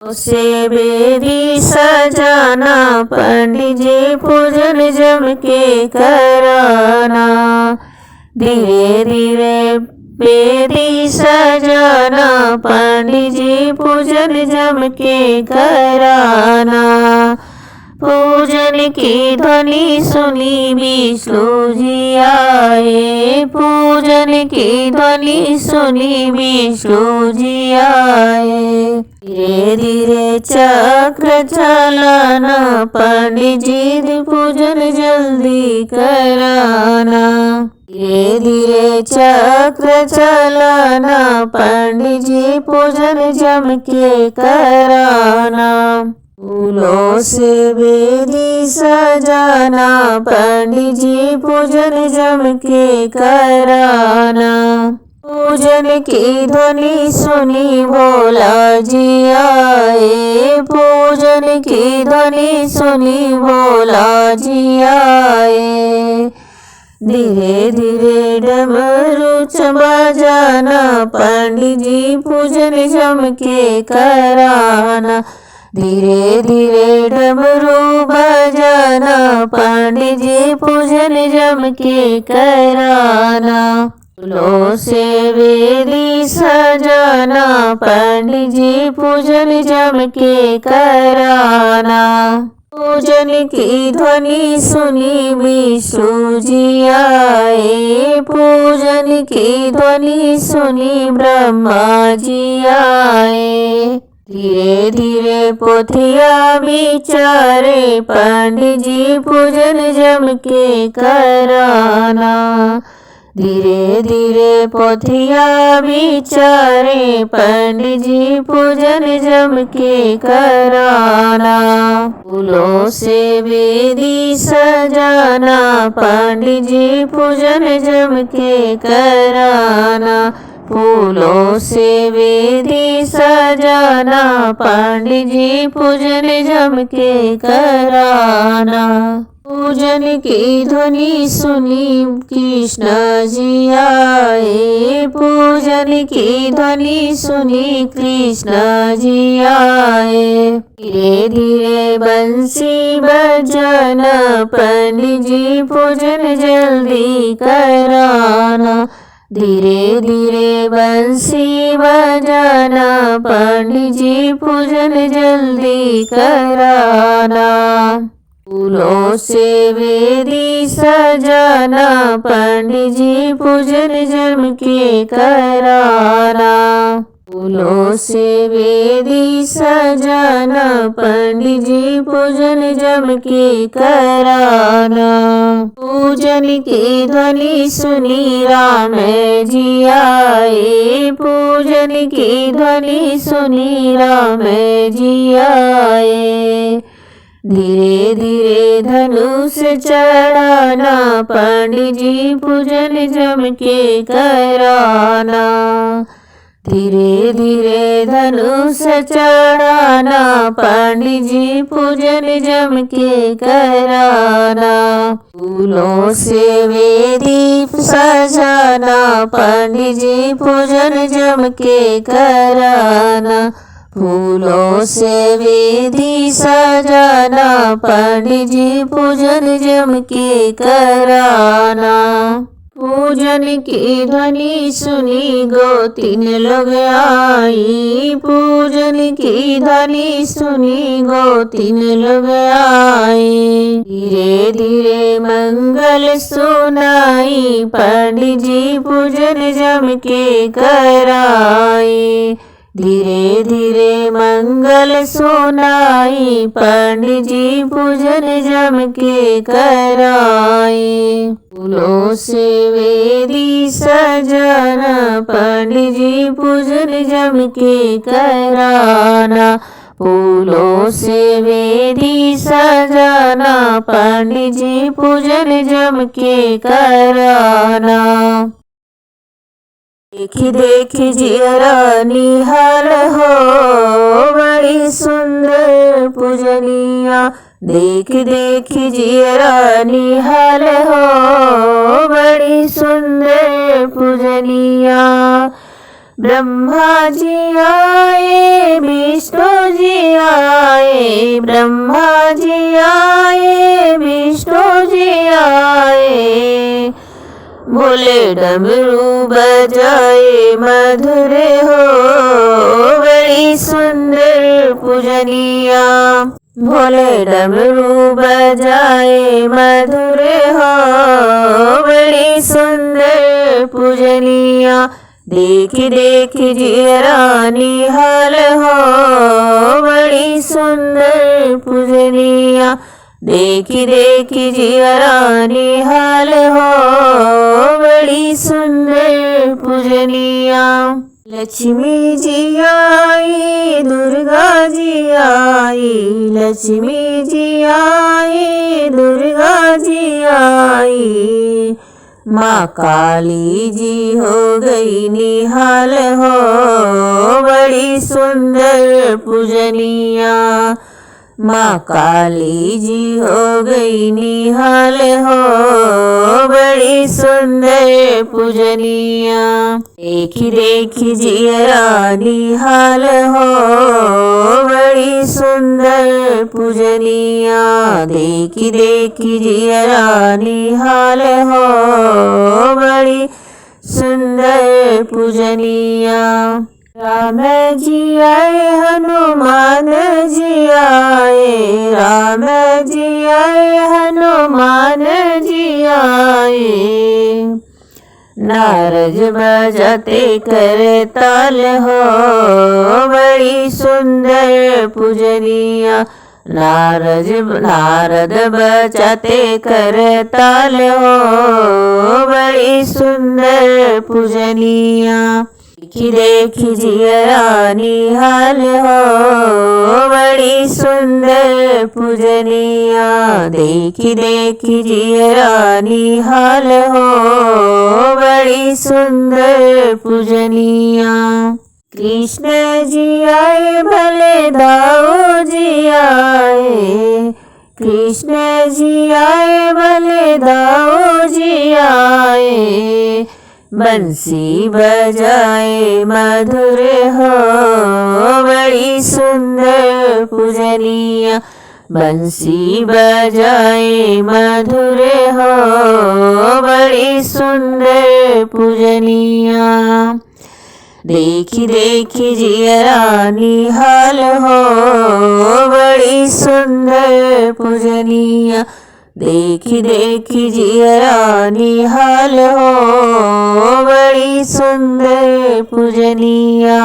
उसे बेदी सजाना, पंडित जी पूजन जम के कराना। धीरे धीरे बेदी सजाना, पंडित जी पूजन जम के कराना। पूजन की ध्वनि सुनी विष्णु जी आए, पूजन की ध्वनि सुनी विष्णु जी आए। धीरे धीरे चक्र चलाना, पंडित जी पूजन जल्दी कराना। धीरे धीरे चक्र चलाना, पंडित जी पूजन जम के कराना। फूलों से बेदी सजाना, पंडित जी पूजन जम के कराना। पूजन की ध्वनि सुनी भोला जी आए, पूजन की ध्वनि सुनी भोला जी आए। धीरे धीरे डमरू बजाना, पंडित जी पूजन जम के कराना। धीरे धीरे डमरू बजाना, पंडित जी पूजन जम के कराना। फूलों से बेदी सजाना, पंडित जी पूजन जम के कराना। पूजन की ध्वनि सुनी विष्णु जी आए, पूजन की ध्वनि सुनी ब्रह्मा जी आए। धीरे धीरे पोथिया विचारे, पंडित जी पूजन जम के कराना। धीरे धीरे पोथिया विचारे, पंडित जी पूजन जम के कराना। फूलों से बेदी सजाना, पंडित जी पूजन जम के कराना। फूलों से बेदी सजाना, पंडित जी पूजन जम के कराना। पूजन की ध्वनि सुनी कृष्ण जी आए, पूजन की ध्वनि सुनी कृष्ण जी आए। धीरे धीरे बंसी बजाना, पंडित जी पूजन जल्दी कराना। धीरे धीरे बंसी बजाना, पंडित जी पूजन जल्दी कराना। फूलों से बेदी सजाना, पंडित जी पूजन जम के कराना। फूलों से बेदी सजाना, पंडित जी पूजन जम के कराना। पूजन की ध्वनि सुनी राम जी आए, पूजन की ध्वनि सुनी राम जी आए। धीरे धीरे धनुष चढ़ाना, पंडित जी पूजन जम के कराना। धीरे धीरे धनुष चढ़ाना, पंडित जी पूजन जम के कराना। फूलों से बेदी सजाना, पंडित जी पूजन जम के कराना। फूलों से बेदी सजाना, पंडित जी पूजन जम के कराना। पूजन की ध्वनि सुनी गोतिन लोग आई, पूजन की ध्वनि सुनी गोतिन लोग आई। धीरे धीरे मंगल सुनाई, पंडित जी पूजन जम के कराई। धीरे धीरे मंगल सुनाई, पंडित जी पूजन जम के कराई। फूलों से बेदी सजाना, पंडित जी पूजन जम के कराना। फूलों से बेदी सजाना, पंडित जी पूजन जम के कराना। देखी देखी जियरा निहाल हो, बड़ी सुंदर पूजनिया। देख देख जियरा निहाल हो, बड़ी सुंदर पूजनिया। ब्रह्मा जी आए विष्णु जी आए, ब्रह्मा जी आए विष्णु जी आए। बोले डमरू बजाए मधुर हो बड़ी सुंदर पूजनिया। बोले डमरू बजाए मधुर हो बड़ी सुंदर पूजनिया। देख देख जियरा निहाल हो बड़ी सुंदर पूजनिया। देख देख जियरा निहाल हो बड़ी सुंदर पूजनिया। लक्ष्मी जी आई दुर्गा जी आई, लक्ष्मी जी आई दुर्गा जी आई। माँ काली जी हो गई निहाल हो बड़ी सुंदर पूजनिया। माँ काली जी हो गई निहाल हो बड़ी सुंदर पूजनिया। देखी देखी जियरा निहाल हो बड़ी सुंदर पूजनिया। देखी देखी जियरा निहाल हो बड़ी सुंदर पूजनिया। राम जी आए हनुमान जी आए, राम जी आए हनुमान जी आए। नारद बजाते करताल हो बड़ी सुंदर पूजनिया। नारद बजाते करताल हो बड़ी सुंदर पूजनिया। देखी देखी जियरा निहाल हो बड़ी सुंदर पूजनिया। देखी देखी जियरा निहाल हो बड़ी सुंदर पूजनिया। कृष्ण जी आए भले दाऊ जी आए, कृष्ण जी आए भले दाऊ जी आए। बंसी बजाए मधुर हो बड़ी सुंदर पूजनिया। बंसी बजाए मधुर हो बड़ी सुंदर पूजनिया। देखी देखी जियरा निहाल हो बड़ी सुंदर पूजनिया। देखी देखी जियरा निहाल हो बड़ी सुंदर पूजनिया।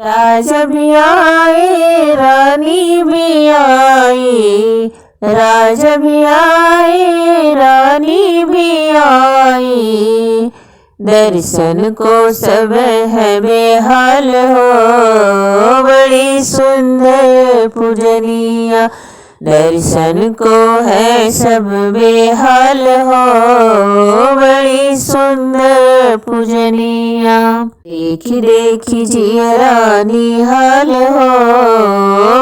राजा भी आए रानी भी आई, राजा भी आए रानी भी आई। दर्शन को सब है बेहाल हो बड़ी सुंदर पूजनिया। दर्शन को है सब बेहाल हो बड़ी सुंदर पूजनिया। देखी देखी जियरा निहाल हो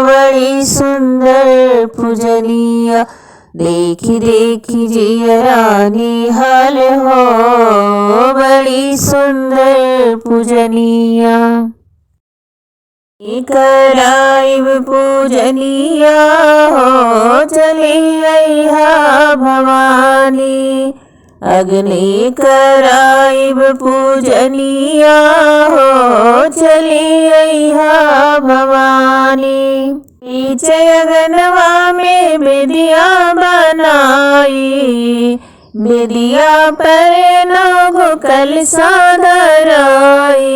बड़ी सुंदर पूजनिया। देखी देखी जियरा निहाल हो बड़ी सुंदर पूजनिया। कराइब पूजनिया हो चली अइहा भवानी। अग्नि कराइब पूजनिया हो चली अइहा भवानी। पीछे अगनवा में बेदिया बनाई, बेदिया पर नौ कलसा धराई।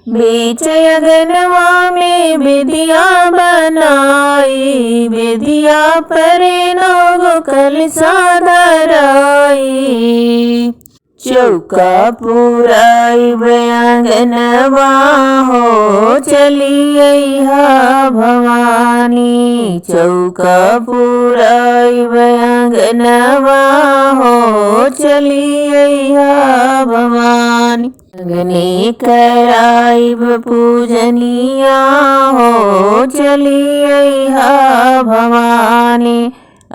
बीच अगनवा में बेदिया बनाई, बेदिया पर नौ कलसा धराई। चौका पुराइब आंगनवा हो चली अइहा भवानी। चौका पुराइब आंगनवा हो चली अइहा भवानी। अग्नि कराइब पूजनिया हो चली अइहा भवानी।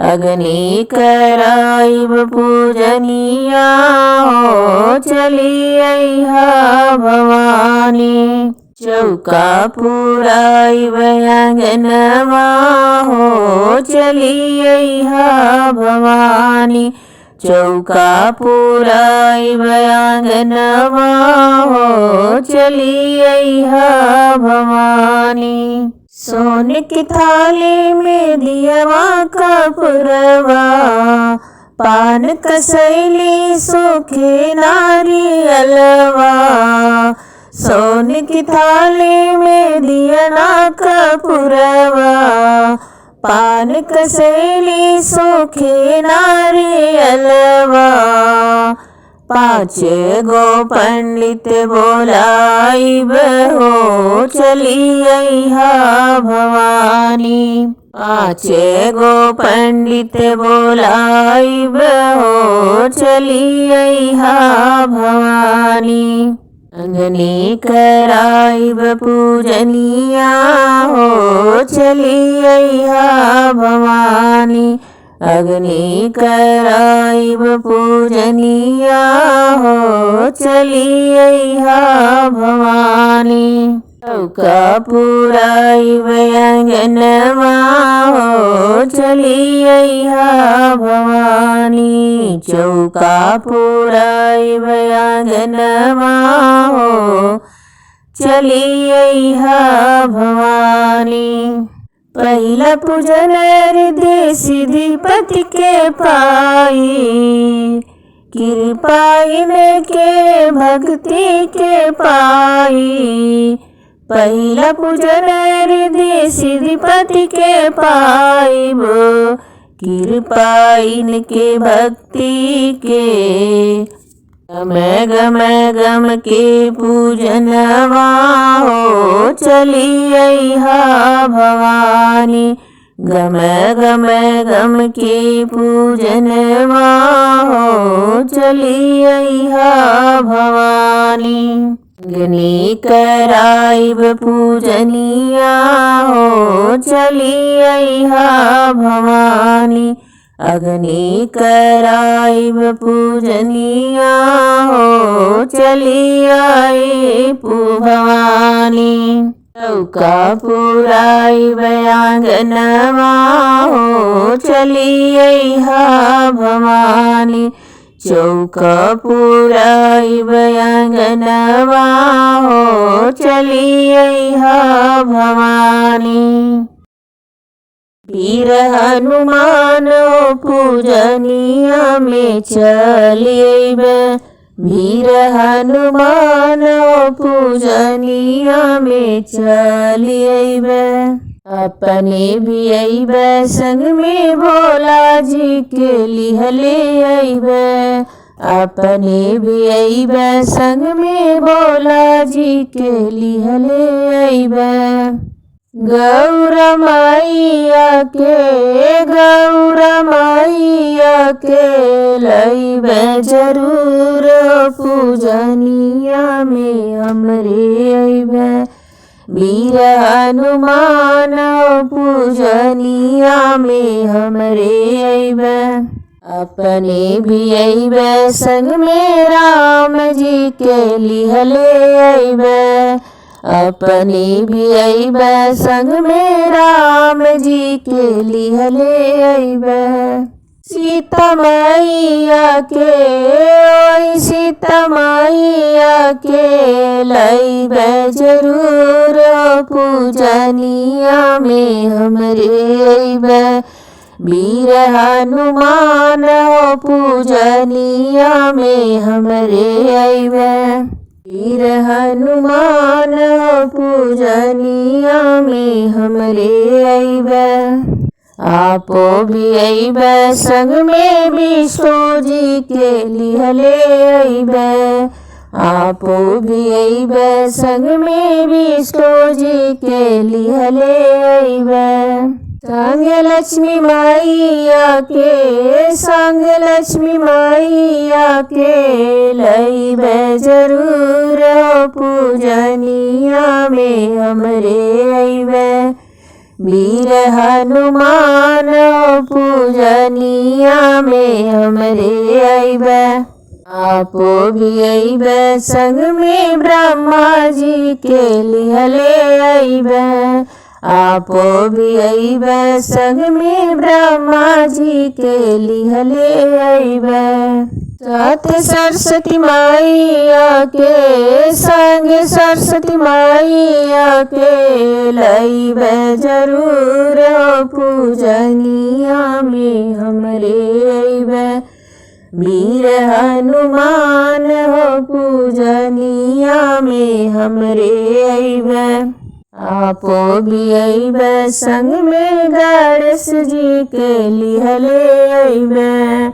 अग्नि कराइब पूजनिया हो चली अइहा भवानी। चौका पुराइब अंगनवा हो चली अइहा भवानी। चौका पुराइब अंगनवा हो चली अइहा भवानी। सोने की थाली में दियवा कपूरवा, पान कसैली सूखे नारियलवा। सोने की थाली में दियना कपूरवा, पान कसैली सूखे नारियलवा। 5 गो पंडित बोलाइब हो चली अइहा भवानी। 5 गो पंडित बोलाइब हो चली अइहा भवानी। अंगनी कराइब पूजनिया हो चली अइहा भवानी। अग्नि कराइब पूजनिया हो चली अइहा भवानी। चौका पुराइब अंगनवा हो चली अइहा भवानी। चौका पुराइब अंगनवा हो चली अइहा भवानी। पहिला पूजन हृदय सिद्धिपति के पाई, कृपा इनके भक्ति के पाई। पहिला पूजन हृदय सिद्धिपति के पाइब, कृपा इनके भक्ति के। गम गम के पूजनवा हो चली अइहा भवानी। गम गम के पूजनवा हो चली अइहा भवानी। अग्नि कराइब पूजनिया हो चली अइहा भवानी। अग्नि कराइब पूजनिया हो चली आई भवानी। चौका पुराइब आंगनवा हो चली अइहा भवानी। चौका पुराइब आंगनवा हो चली अइहा भवानी। वीर हनुमान पूजनिया में चलिएब, वीर हनुमान पूजनिया में चलिएब। अपने भी अइब संग में भोला जी के लिहले अइब। अपने भी अइब संग में भोला जी के लिहले अइब। गौरा मैया के लइब जरूर पूजनिया में हमरे अइब। वीर हनुमान पूजनिया में हमरे अइब। अपने भी अइब संग में राम जी के लिहले अइब। अपने भी अइब संग में राम जी के लिहले अइब। सीता मैया के लइब जरूर पूजनिया में हमरे अइब। वीर हनुमान पूजनिया में हमरे अइब। वीर हनुमान पूजनिया में हमरे अइब। आपो भी अइब संग में विष्णु जी के लिहले अइब। आपो भी अइब संग में विष्णु जी के लिहले अइब। संग लक्ष्मी मैया के लइब जरूर पूजनिया में हमरे अइब। वीर हनुमान पूजनिया में हमरे अइबे। आपो भी अइबे संग में ब्रह्मा जी के लिहले अइबे। आपो भी अइबे संग में ब्रह्मा जी के लिहले अइबे। साथ सरस्वती मैया के संग सरस्वती मैया के लइबे जरूर पूजनिया में हमरे अइबे। वीर हनुमान पूजनिया में हमरे अइबे। आपो भी अइबे संग में गणेश जी के लिहले अइबे।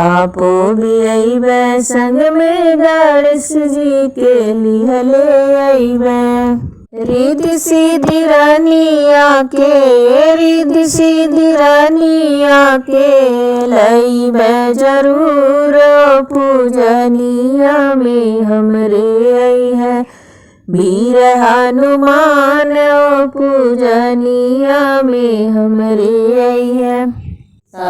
आपो भी अइबे संग में गणेश जी के लिहले अइबे। रिद्धि सिद्धि रानिया के रिद्धि सिद्धि रानिया के लइबे जरूर पूजनिया में हमरे अइहे। वीर हनुमान पूजनिया में हमरे अइहे।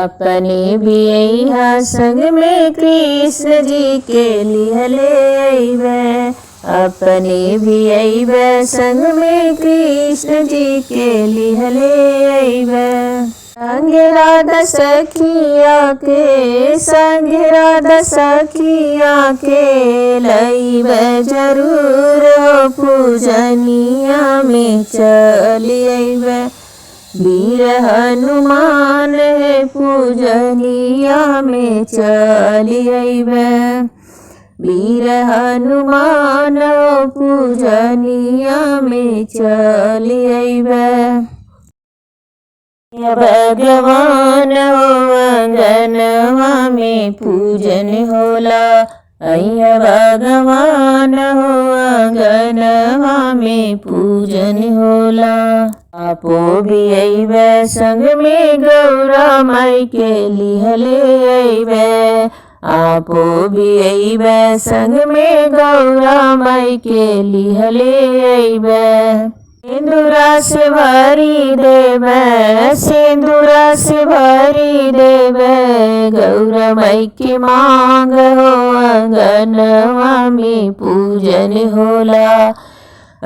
अपने भी अइहा संग में कृष्ण जी के लिहले अइबे। अपने भी अइबे संग में कृष्ण जी के लिहले अइबे। संग राधा सखिया के संग राधा सखिया के लइबे जरूर पूजनिया में चली अइबे। वीर हनुमान पूजनिया में चली अइबे। वीर हनुमान पूजनिया में चली अइबे। भगवान अंगनवा में पूजन होला। अइया भगवान अंगनवा में पूजन होला। आपो भी अइबे संग में गौरा माई के लिहले अइबे। आपो भी अइबे संग में गौरा माई के लिहले अइबे। सिंदूरा से भरी देवे सिंदूरा से भरी देवे गौरा माई के मांग अंगनवा में पूजन होला।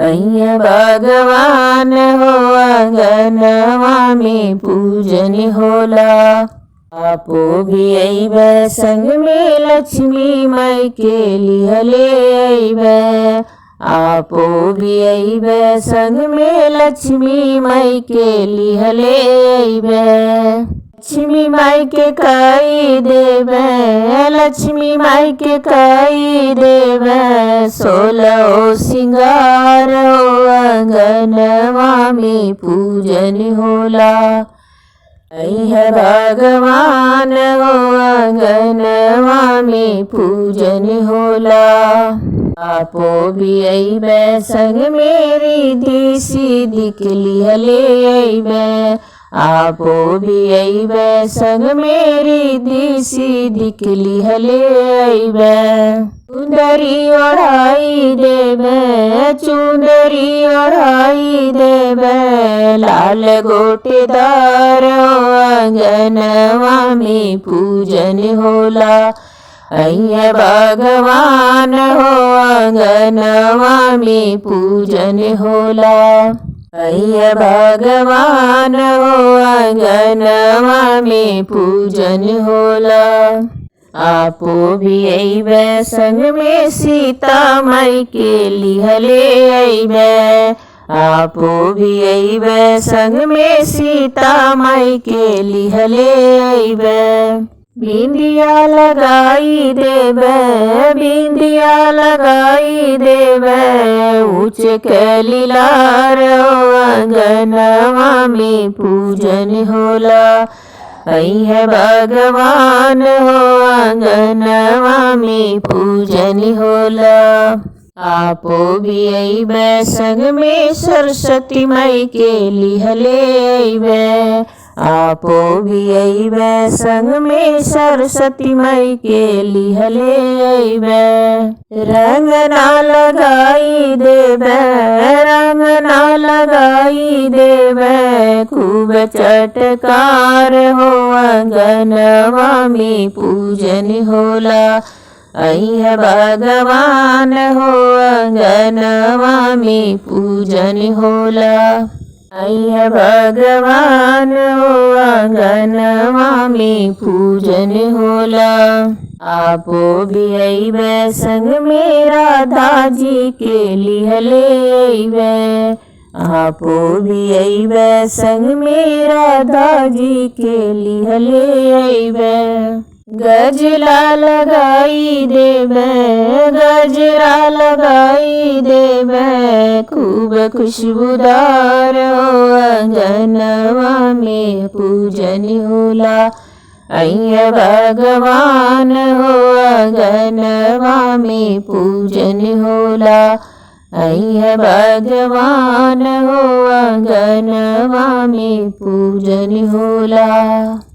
अइया भगवान अंगनवा में पूजन होला। आपो भी अइबे संग में लक्ष्मी माई के लिहले अइबे। आपो भी अइबे संग में लक्ष्मी माई के लिहले अइबे। लक्ष्मी माई के कई देवे लक्ष्मी माई के कई देवे 16 सिंगार अंगनवा में पूजन होला। अइहे भगवान अंगनवा में पूजन होला। आपो भी अइबे संग में रिद्धि सिद्धि के लिहले अइबे। आपो भी अइबे संग में रिद्धि सिद्धि के लिहले अइबे। चुंदरी ओढ़ाई देवे चुंदरी ओढ़ाई देवे लाल गोटेदार अंगनवा में पूजन होला। अइया भगवान अंगनवा में पूजन होला। अइया भगवान अंगनवा में पूजन होला। आपो भी अइबे संग में सीता माई के लिहले अइबे। आपो भी अइबे संग में सीता माई के लिहले अइबे। बिंदिया लगाई देवे बिंदिया लगाई देवे ऊँच के लीलार अंगनवा में पूजन होला। अइहे भगवान अंगनवा में पूजन होला। आपो भी अइबे संग में सरस्वती माई के लिहले अइबे। आपो भी अइबे संग में सरस्वती माई के लिहले अइबे। रंग ना लगाई देबे, रंग ना लगाई देबे, खूब चटकार हो अंगनवा में पूजन होला। अइह भगवान हो अंगनवा में पूजन होला। अइह भगवान हो अंगनवा में पूजन होला। आपो भी अइबे संग में राधा जी के लिहले अइबे। आपो भी अइबे संग में राधा जी के लिहले अइबे। गजरा लगाई देबे, गजरा लगाई देबे, खूब खुशबूदार हो अंगनवा में पूजन होला। अइह भगवान हो अंगनवा में पूजन होला। अइह भगवान हो अंगनवा में पूजन होला।